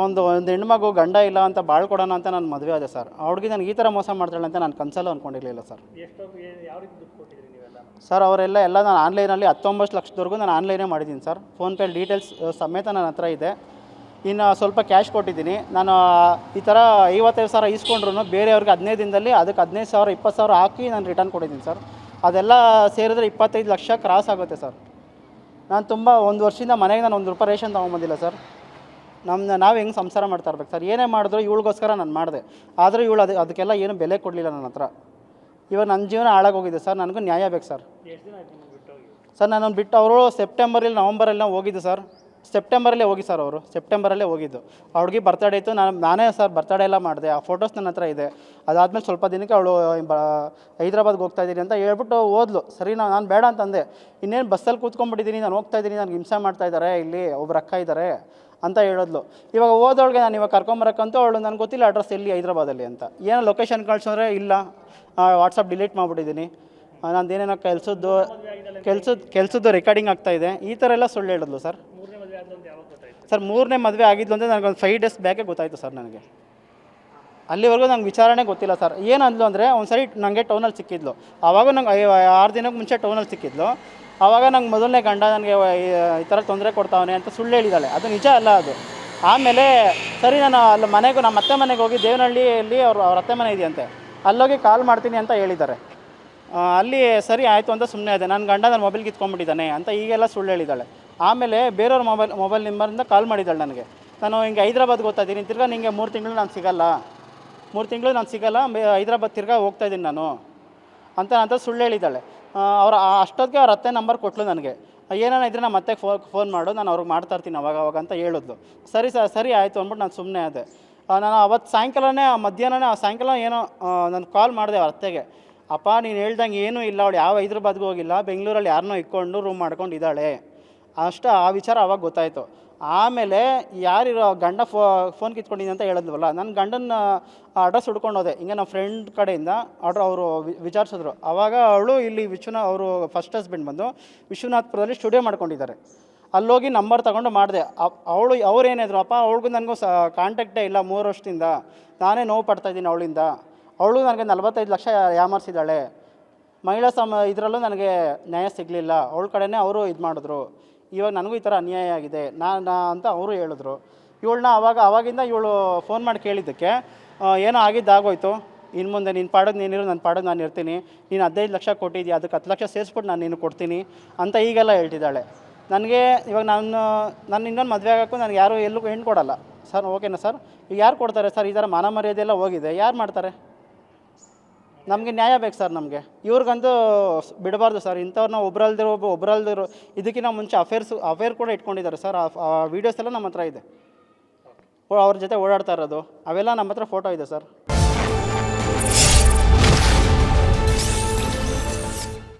ಒಂದು ಹೆಣ್ಮಗು ಗಂಡ ಇಲ್ಲ ಅಂತ ಬಾಳ್ಕೊಡೋಣ ಅಂತ ನಾನು ಮದುವೆ ಆದೆ ಸರ್. ಅವ್ಳಿಗೆ ನನಗೆ ಈ ಥರ ಮೋಸ ಮಾಡ್ತಾಳೆ ಅಂತ ನಾನು ಕನಸಲ್ಲೂ ಅಂದ್ಕೊಂಡಿರಲಿಲ್ಲ ಸರ್. ಸರ್ ಅವರೆಲ್ಲ ನಾನು ಆನ್ಲೈನಲ್ಲಿ 19 ಲಕ್ಷದವರೆಗೂ ನಾನು ಆನ್ಲೈನೇ ಮಾಡಿದ್ದೀನಿ ಸರ್. ಫೋನ್ಪೇ ಡೀಟೇಲ್ಸ್ ಸಮೇತ ನನ್ನ ಹತ್ರ ಇದೆ. ಇನ್ನು ಸ್ವಲ್ಪ ಕ್ಯಾಶ್ ಕೊಟ್ಟಿದ್ದೀನಿ. ನಾನು ಈ ಥರ 55,000 ಈಸ್ಕೊಂಡ್ರು ಬೇರೆಯವ್ರಿಗೆ 15 ದಿನದಲ್ಲಿ ಅದಕ್ಕೆ 15,000 20,000 ಹಾಕಿ ನಾನು ರಿಟರ್ನ್ ಕೊಟ್ಟಿದ್ದೀನಿ ಸರ್. ಅದೆಲ್ಲ ಸೇರಿದ್ರೆ 25 ಲಕ್ಷ ಕ್ರಾಸ್ ಆಗುತ್ತೆ ಸರ್. ನಾನು ತುಂಬ 1 ವರ್ಷದಿಂದ ಮನೆಗೆ ನಾನು ₹1 ರೇಷನ್ ತೊಗೊಂಬಂದಿಲ್ಲ ಸರ್. ನಾವು ಹೆಂಗೆ ಸಂಸಾರ ಮಾಡ್ತಾ ಇರ್ಬೇಕು ಸರ್. ಏನೇ ಮಾಡಿದ್ರು ಇವಳಿಗೋಸ್ಕರ ನಾನು ಮಾಡಿದೆ. ಆದರೆ ಇವಳು ಅದಕ್ಕೆಲ್ಲ ಏನು ಬೆಲೆ ಕೊಡಲಿಲ್ಲ ನನ್ನ ಹತ್ರ. ಇವಾಗ ನನ್ನ ಜೀವನ ಹಾಳಾಗೋಗಿದೆ ಸರ್. ನನಗೂ ನ್ಯಾಯ ಬೇಕು ಸರ್. ಸರ್ ನಾನು ಬಿಟ್ಟು ಅವರು ಸೆಪ್ಟೆಂಬರಲ್ಲಿ ನವಂಬರಲ್ಲಿ ಹೋಗಿದ್ದು ಸರ್. ಸೆಪ್ಟೆಂಬರಲ್ಲೇ ಹೋಗಿ ಸರ್. ಅವರು ಸೆಪ್ಟೆಂಬರಲ್ಲೇ ಹೋಗಿದ್ದು. ಅವ್ಳಿಗೆ ಬರ್ತಡೇ ಇತ್ತು. ನಾನೇ ಸರ್ ಬರ್ತಡೇ ಎಲ್ಲ ಮಾಡಿದೆ. ಆ ಫೋಟೋಸ್ ನನ್ನ ಹತ್ರ ಇದೆ. ಅದಾದಮೇಲೆ ಸ್ವಲ್ಪ ದಿನಕ್ಕೆ ಅವಳು ಹೈದ್ರಾಬಾದ್ಗೆ ಹೋಗ್ತಾಯಿದ್ದೀನಿ ಅಂತ ಹೇಳ್ಬಿಟ್ಟು ಹೋದ್ಲು. ಸರಿ ನಾನು ಬೇಡ ಅಂತಂದೆ. ಇನ್ನೇನು ಬಸ್ಸಲ್ಲಿ ಕೂತ್ಕೊಂಡ್ಬಿಟ್ಟಿದ್ದೀನಿ, ನಾನು ಹೋಗ್ತಾಯಿದ್ದೀನಿ, ನನಗೆ ಹಿಂಸೆ ಮಾಡ್ತಾಯಿದ್ದಾರೆ, ಇಲ್ಲಿ ಒಬ್ರು ಅಕ್ಕ ಇದ್ದಾರೆ ಅಂತ ಹೇಳಿದ್ಲು. ಇವಾಗ ಹೋದವಳಿಗೆ ನಾನು ಇವಾಗ ಕರ್ಕೊಂಬರಕ್ಕಂತೂ ಅವಳು ನನಗೆ ಗೊತ್ತಿಲ್ಲ ಅಡ್ರೆಸ್ ಎಲ್ಲಿ ಹೈದ್ರಾಬಾದಲ್ಲಿ ಅಂತ. ಏನೋ ಲೊಕೇಶನ್ ಕಳ್ಸಿದ್ರೆ ಇಲ್ಲ, ವಾಟ್ಸಪ್ ಡಿಲೀಟ್ ಮಾಡಿಬಿಟ್ಟಿದ್ದೀನಿ, ನಂದೇನೇನೋ ಕೆಲಸದ್ದು ರೆಕಾರ್ಡಿಂಗ್ ಆಗ್ತಾಯಿದೆ, ಈ ಥರ ಎಲ್ಲ ಸುಳ್ಳು ಹೇಳಿದ್ಲು ಸರ್. ಸರ್ 3ನೇ ಮದುವೆ ಆಗಿದ್ಲು ಅಂದರೆ ನನಗೊಂದು 5 ಡೇಸ್ ಬ್ಯಾಕೆ ಗೊತ್ತಾಯಿತು ಸರ್. ನನಗೆ ಅಲ್ಲಿವರೆಗೂ ನಂಗೆ ವಿಚಾರಣೆ ಗೊತ್ತಿಲ್ಲ ಸರ್. ಏನಂದ್ಲು ಅಂದರೆ ಒಂದು ಸರಿ ನನಗೆ ಟೌನಲ್ಲಿ ಸಿಕ್ಕಿದ್ಲು. ಆವಾಗ ನಂಗೆ 6 ದಿನಕ್ಕೆ ಮುಂಚೆ ಟೌನಲ್ಲಿ ಸಿಕ್ಕಿದ್ಲು. ಆವಾಗ ನಂಗೆ ಮೊದಲನೇ ಗಂಡ ನನಗೆ ಈ ಥರ ತೊಂದರೆ ಕೊಡ್ತಾವನೆ ಅಂತ ಸುಳ್ಳು ಹೇಳಿದ್ದಾಳೆ. ಅದು ನಿಜ ಅಲ್ಲ ಅದು. ಆಮೇಲೆ ಸರಿ ನಾನು ಅಲ್ಲಿ ಮನೆಗೂ ನಮ್ಮ ಅತ್ತೆ ಮನೆಗೆ ಹೋಗಿ ದೇವನಹಳ್ಳಿಯಲ್ಲಿ ಅವ್ರ ಅತ್ತೆ ಮನೆ ಇದೆಯಂತೆ, ಅಲ್ಲೋಗಿ ಕಾಲ್ ಮಾಡ್ತೀನಿ ಅಂತ ಹೇಳಿದ್ದಾರೆ. ಅಲ್ಲಿ ಸರಿ ಆಯಿತು ಅಂತ ಸುಮ್ಮನೆ ಅದೇ. ನನ್ನ ಗಂಡ ನನ್ನ ಮೊಬೈಲ್ ಕಿತ್ಕೊಂಡ್ಬಿಟ್ಟಿದ್ದಾನೆ ಅಂತ ಈಗೆಲ್ಲ ಸುಳ್ಳು ಹೇಳಿದ್ದಾಳೆ. ಆಮೇಲೆ ಬೇರೆಯವ್ರ ಮೊಬೈಲ್ ನಂಬರಿಂದ ಕಾಲ್ ಮಾಡಿದ್ದಾಳೆ ನನಗೆ. ನಾನು ಹಿಂಗೆ ಹೈದ್ರಾಬಾದ್ಗೆ ಹೋಗ್ತಾ ಇದ್ದೀನಿ, ತಿರ್ಗಾ ನಿಮಗೆ 3 ತಿಂಗಳು ನಾನು ಸಿಗಲ್ಲ, ಹೈದ್ರಾಬಾದ್ ತಿರ್ಗಾ ಹೋಗ್ತಾಯಿದ್ದೀನಿ ನಾನು ಅಂತ ಸುಳ್ಳು ಹೇಳಿದ್ದಾಳೆ. ಅಷ್ಟೊತ್ತಿಗೆ ಅವ್ರ ಅತ್ತೆ ನಂಬರ್ ಕೊಟ್ಟಳು ನನಗೆ. ಏನೇನೋ ಇದ್ರೆ ನಮ್ಮ ಅತ್ತೆಗೆ ಫೋನ್ ಮಾಡು, ನಾನು ಅವ್ರಿಗೆ ಮಾಡ್ತಾಯಿರ್ತೀನಿ ಅವಾಗ ಅಂತ ಹೇಳಿದ್ಲು. ಸರಿ ಆಯಿತು ಅಂದ್ಬಿಟ್ಟು ನಾನು ಸುಮ್ಮನೆ ಅದೇ. ನಾನು ಅವತ್ತು ಸಾಯಂಕಾಲ ಏನೋ ನಾನು ಕಾಲ್ ಮಾಡಿದೆ ಅವ್ರ ಅತ್ತೆಗೆ. ಅಪ್ಪ ನೀನು ಹೇಳ್ದಂಗೆ ಏನೂ ಇಲ್ಲ, ಅವಳು ಯಾವ ಹೈದ್ರಾಬಾದ್ಗೂ ಹೋಗಿಲ್ಲ, ಬೆಂಗಳೂರಲ್ಲಿ ಯಾರನ್ನೋ ಇಟ್ಕೊಂಡು ರೂಮ್ ಮಾಡ್ಕೊಂಡಿದ್ದಾಳೆ ಆ ವಿಚಾರ ಅವಾಗ ಗೊತ್ತಾಯಿತು. ಆಮೇಲೆ ಯಾರಿರೋ ಗಂಡ ಫೋನ್ ಕಿತ್ಕೊಂಡಿದ್ದೀನಿ ಅಂತ ಹೇಳಿದ್ವಲ್ಲ, ನನ್ನ ಗಂಡನ ಅಡ್ರೆಸ್ ಹುಡ್ಕೊಂಡು ಹೋದೆ. ಹಿಂಗೆ ನಮ್ಮ ಫ್ರೆಂಡ್ ಕಡೆಯಿಂದ ಅವರು ವಿಚಾರಿಸಿದ್ರು. ಆವಾಗ ಅವಳು ಇಲ್ಲಿ ಅವರು ಫಸ್ಟ್ ಹಸ್ಬೆಂಡ್ ಬಂದು ವಿಶ್ವನಾಥ್ಪುರದಲ್ಲಿ ಸ್ಟುಡಿಯೋ ಮಾಡ್ಕೊಂಡಿದ್ದಾರೆ. ಅಲ್ಲೋಗಿ ನಂಬರ್ ತೊಗೊಂಡು ಮಾಡಿದೆ. ಅವ್ರು ಏನಿದ್ರು, ಅಪ್ಪ ಅವಳಿಗೂ ನನಗೂ ಕಾಂಟ್ಯಾಕ್ಟೇ ಇಲ್ಲ 3 ವರ್ಷದಿಂದ, ನಾನೇ ನೋವು ಪಡ್ತಾಯಿದ್ದೀನಿ ಅವಳಿಂದ. ಅವಳು ನನಗೆ 45 ಲಕ್ಷ ಯಾಮಾರಿಸಿದ್ದಾಳೆ. ಮಹಿಳಾ ಇದರಲ್ಲೂ ನನಗೆ ನ್ಯಾಯ ಸಿಗಲಿಲ್ಲ, ಅವಳ ಕಡೆನೇ ಅವರು ಇದು ಮಾಡಿದ್ರು. ಇವಾಗ ನನಗೂ ಈ ಥರ ಅನ್ಯಾಯ ಆಗಿದೆ ಅಂತ ಅವರು ಹೇಳಿದ್ರು. ಇವಳನ್ನ ಅವಾಗಿಂದ ಇವಳು ಫೋನ್ ಮಾಡಿ ಕೇಳಿದ್ದಕ್ಕೆ ಏನೋ ಆಗೋಯ್ತು, ಇನ್ನು ಮುಂದೆ ನಿನ್ನ ಪಾಡೋದು ನೀನಿರು, ನನ್ನ ಪಾಡೋದು ನಾನು ಇರ್ತೀನಿ, ನೀನು 15 ಲಕ್ಷ ಕೊಟ್ಟಿದ್ದೀಯ, ಅದಕ್ಕೆ 10 ಲಕ್ಷ ಸೇರಿಸ್ಬಿಟ್ಟು ನಾನು ನೀನು ಕೊಡ್ತೀನಿ ಅಂತ ಈಗೆಲ್ಲ ಹೇಳ್ತಿದ್ದಾಳೆ. ನನಗೆ ಇವಾಗ ನಾನು ಇನ್ನೊಂದು ಮದುವೆ ಆಗೋಕ್ಕೂ ನನಗೆ ಯಾರು ಎಲ್ಲೂ ಹೆಣ್ಣು ಕೊಡಲ್ಲ ಸರ್. ಓಕೆನಾ ಸರ್? ಈಗ ಯಾರು ಕೊಡ್ತಾರೆ ಸರ್? ಈ ಥರ ಮಾನ ಮರ್ಯಾದೆ ಎಲ್ಲ ಹೋಗಿದೆ, ಯಾರು ಮಾಡ್ತಾರೆ? ನಮಗೆ ನ್ಯಾಯ ಬೇಕು ಸರ್. ನಮಗೆ ಇವ್ರಿಗಂತೂ ಬಿಡಬಾರ್ದು ಸರ್. ಇಂಥವ್ರನ್ನ ಒಬ್ಬರಲ್ದಿರೋ ಇದಕ್ಕಿಂತ ಮುಂಚೆ ಅಫೇರ್ ಕೂಡ ಇಟ್ಕೊಂಡಿದ್ದಾರೆ ಸರ್. ಆ ವೀಡಿಯೋಸ್ ಎಲ್ಲ ನಮ್ಮ ಹತ್ರ ಇದೆ. ಅವ್ರ ಜೊತೆ ಓಡಾಡ್ತಾ ಇರೋದು ಅವೆಲ್ಲ ನಮ್ಮ ಹತ್ರ ಫೋಟೋ ಇದೆ ಸರ್.